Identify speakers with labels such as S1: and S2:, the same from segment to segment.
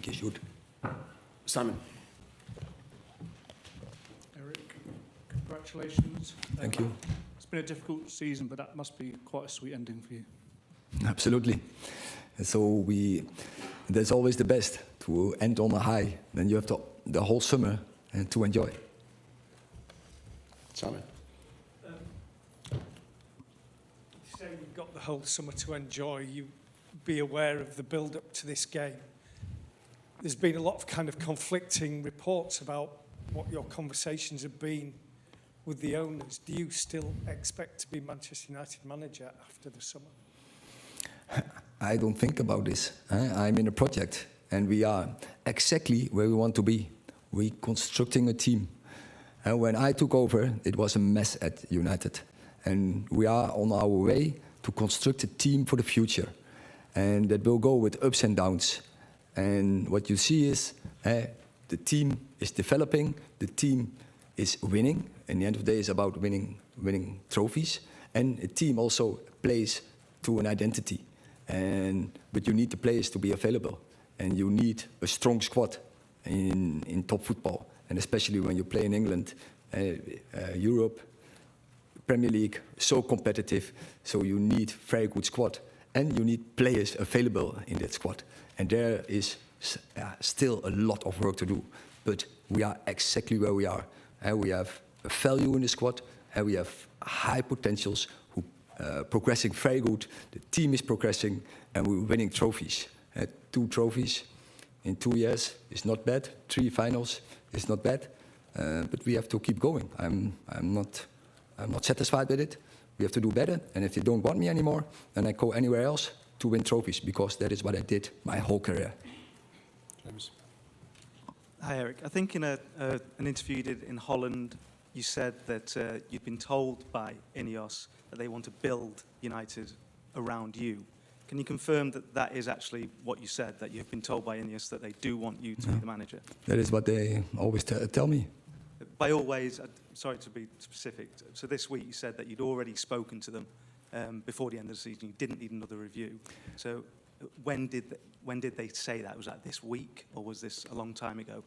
S1: Okay, shoot. Simon.
S2: Erik, congratulations.
S1: Thank you.
S2: It's been a difficult season, but that must be quite a sweet ending for you.
S1: Absolutely. So that's always the best, to end on a high. Then you have the whole summer to enjoy.
S3: Simon.
S2: You say you've got the whole summer to enjoy. You be aware of the build-up to this game. There's been a lot of kind of conflicting reports about what your conversations have been with the owners. Do you still expect to be Manchester United manager after the summer?
S1: I don't think about this. I'm in a project, and we are exactly where we want to be. We're constructing a team. When I took over, it was a mess at United. And we are on our way to construct a team for the future. and that will go with ups and downs. And what you see is the team is developing, the team is winning. In the end of the day, it's about winning trophies, and a team also plays to an identity. But you need the players to be available, and you need a strong squad in top football, and especially when you play in England, Europe, Premier League, so competitive. So you need very good squad, and you need players available in that squad. And there is still a lot of work to do, but we are exactly where we are. We have a value in the squad, and we have high potentials who progressing very good. The team is progressing, and we're winning trophies. 2 trophies in 2 years is not bad. 3 finals is not bad, but we have to keep going. I'm not satisfied with it. We have to do better, and if they don't want me anymore, then I go anywhere else to win trophies, because that is what I did my whole career.
S3: James.
S4: Hi, Erik. I think in an interview you did in Holland, you said that you'd been told by Ineos that they want to build United around you. Can you confirm that that is actually what you said, that you've been told by Ineos that they do want you to be the manager?
S1: That is what they always tell me.
S4: By all ways, sorry to be specific, so this week you said that you'd already spoken to them before the end of the season. You didn't need another review. So when did they say that? Was that this week, or was this a long time ago?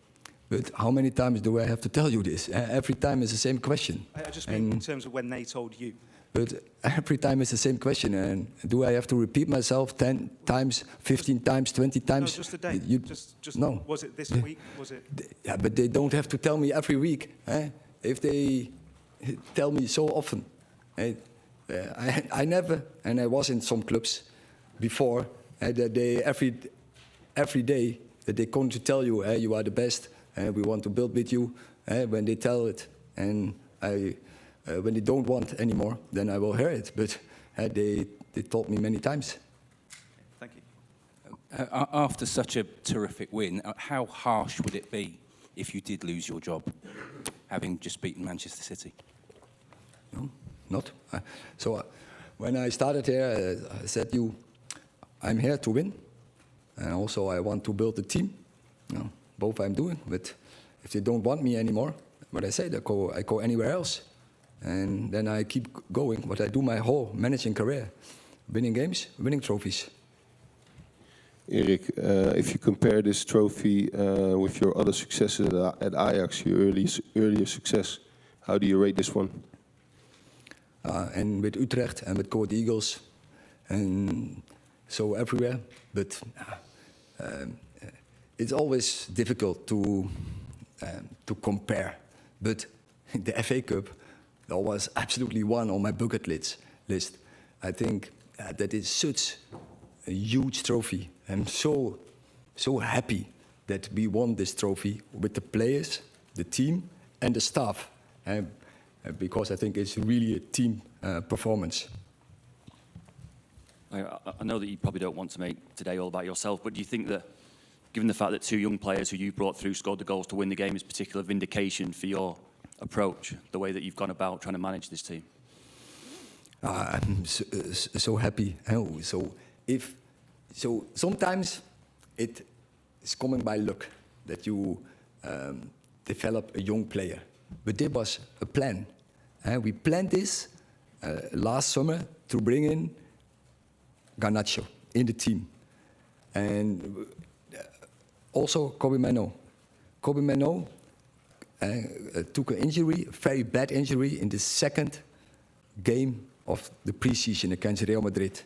S1: But how many times do I have to tell you this? Every time it's the same question.
S4: I just mean in terms of when they told you.
S1: But every time it's the same question. And do I have to repeat myself 10 times, 15 times, 20 times?
S4: No, just a day. Just
S1: no.
S4: Was it this week? Was it?
S1: Yeah, but they don't have to tell me every week. If they tell me so often. I never, and I was in some clubs before, that they every day that they come to tell you, you are the best, we want to build with you. When they tell it, and when they don't want anymore, then I will hear it. But they told me many times.
S4: Thank you.
S3: After such a terrific win, how harsh would it be if you did lose your job, having just beaten Manchester City?
S1: No, not. When I started here, I said, I'm here to win, and also I want to build a team. Both I'm doing, but if they don't want me anymore, what I say, I go anywhere else. And then I keep going, what I do my whole managing career. Winning games, winning trophies.
S5: Erik, if you compare this trophy with your other successes at Ajax, your earlier success, how do you rate this one?
S1: And with Utrecht and with Coed Eagles, and so everywhere. But it's always difficult to compare. But the FA Cup, that was absolutely one on my bucket list. I think that is such a huge trophy. I'm so happy that we won this trophy with the players, the team, and the staff, because I think it's really a team performance.
S6: I know that you probably don't want to make today all about yourself, but do you think that, given the fact that 2 young players who you brought through scored the goals to win the game, is particular vindication for your approach, the way that you've gone about trying to manage this team?
S1: I'm so happy. So sometimes it is coming by luck that you develop a young player, but there was a plan. We planned this last summer to bring in Garnacho in the team, and also Kobe Mano. Kobe Mano took an injury, a very bad injury, in the second game of the preseason against Real Madrid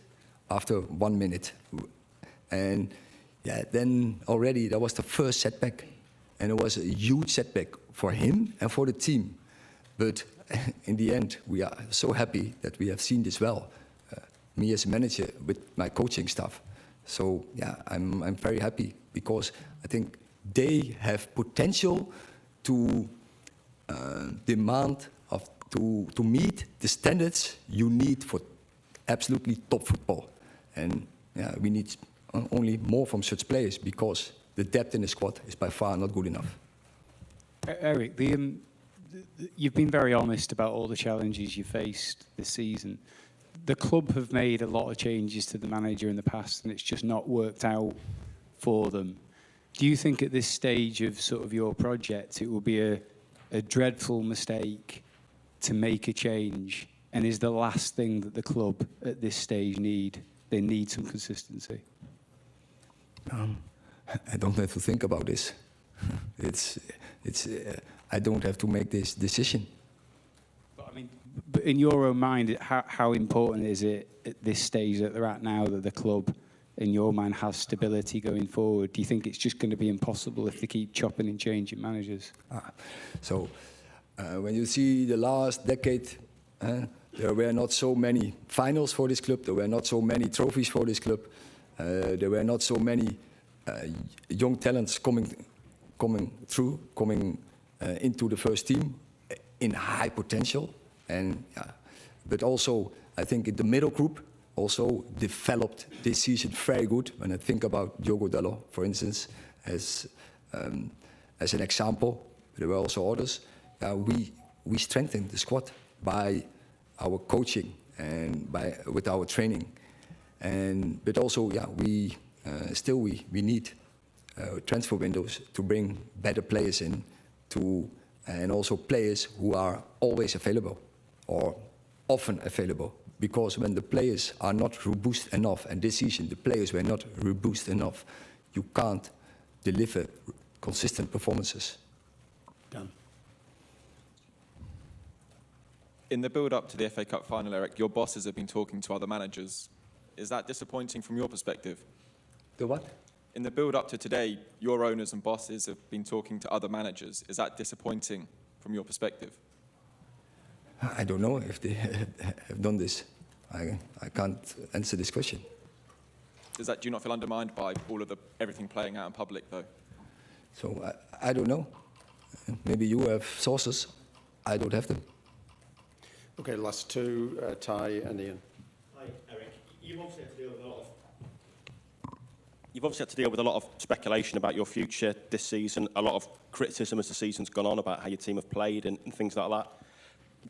S1: after 1 minute. And then already that was the first setback. And it was a huge setback for him and for the team. But in the end, we are so happy that we have seen this well. Me as a manager with my coaching staff. So I'm very happy, because I think they have potential to to meet the standards you need for absolutely top football. And we need only more from such players, because the depth in the squad is by far not good enough.
S7: Erik, you've been very honest about all the challenges you faced this season. the club have made a lot of changes to the manager in the past, and it's just not worked out for them. Do you think at this stage of sort of your project, it will be a dreadful mistake to make a change? And is the last thing that the club at this stage need? They need some consistency.
S1: I don't have to think about this. I don't have to make this decision.
S7: But I mean, but in your own mind, how important is it at this stage that they're at now that the club, in your mind, has stability going forward? Do you think it's just going to be impossible if they keep chopping and changing managers?
S1: When you see the last decade, there were not so many finals for this club. There were not so many trophies for this club. There were not so many young talents coming into the first team in high potential. But also, I think in the middle group also developed this season very good. When I think about Diogo Dalot, for instance, as an example, there were also others. We strengthened the squad by our coaching and with our training. But also, we need transfer windows to bring better players in, and also players who are always available or often available. Because when the players are not robust enough, and this season the players were not robust enough, you can't deliver consistent performances.
S8: Done.
S9: In the build-up to the FA Cup final, Erik, your bosses have been talking to other managers. Is that disappointing from your perspective?
S1: The what?
S9: In the build-up to today, your owners and bosses have been talking to other managers. Is that disappointing from your perspective?
S1: I don't know if they have done this. I can't answer this question.
S9: Do you not feel undermined by all of everything playing out in public, though?
S1: So I don't know. Maybe you have sources. I don't have them.
S8: Okay, last two, Ty and Ian.
S10: Hi, Erik. You've obviously had to deal with a lot of speculation about your future this season, a lot of criticism as the season's gone on about how your team have played and things like that.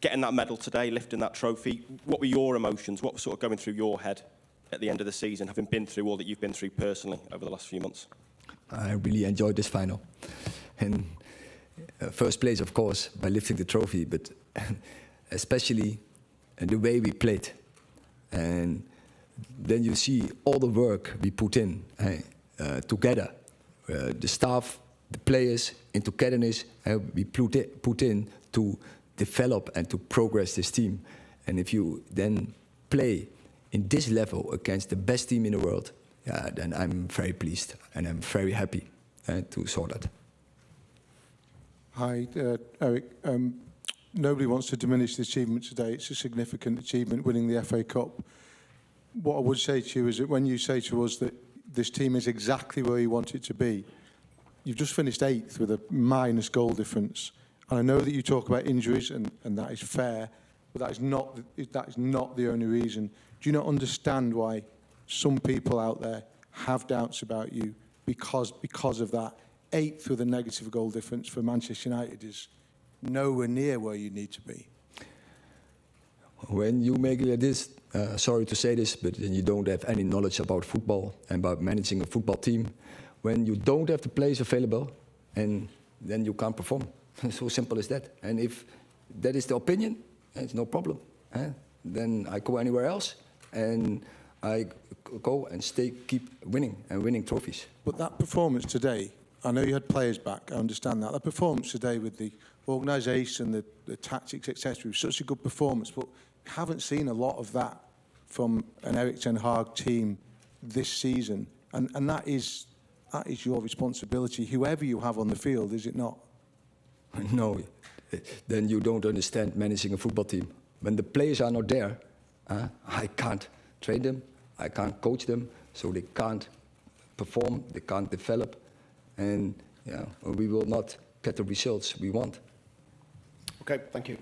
S10: Getting that medal today, lifting that trophy, what were your emotions? What was sort of going through your head at the end of the season, having been through all that you've been through personally over the last few months?
S1: I really enjoyed this final. And first place, of course, by lifting the trophy, but especially the way we played. And then you see all the work we put in together. The staff, the players, in togetherness, we put in to develop and to progress this team. And if you then play in this level against the best team in the world, then I'm very pleased and I'm very happy to saw that.
S11: Hi, Erik. Nobody wants to diminish the achievement today. It's a significant achievement, winning the FA Cup. What I would say to you is that when you say to us that this team is exactly where you want it to be, you've just finished 8th with a minus goal difference. And I know that you talk about injuries, and that is fair, but that is not the only reason. Do you not understand why some people out there have doubts about you because of that? 8th with a negative goal difference for Manchester United is nowhere near where you need to be.
S1: When you make it like this, sorry to say this, but then you don't have any knowledge about football and about managing a football team. When you don't have the players available, and then you can't perform. So simple as that. And if that is the opinion, it's no problem. Then I go anywhere else, and I go and keep winning trophies.
S11: But that performance today, I know you had players back, I understand that. That performance today with the organisation, the tactics, etc., was such a good performance, but haven't seen a lot of that from an Erik Ten Hag team this season. And that is your responsibility, whoever you have on the field, is it not?
S1: No, then you don't understand managing a football team. When the players are not there, I can't train them, I can't coach them, so they can't perform, they can't develop, and we will not get the results we want.
S8: Okay, thank you.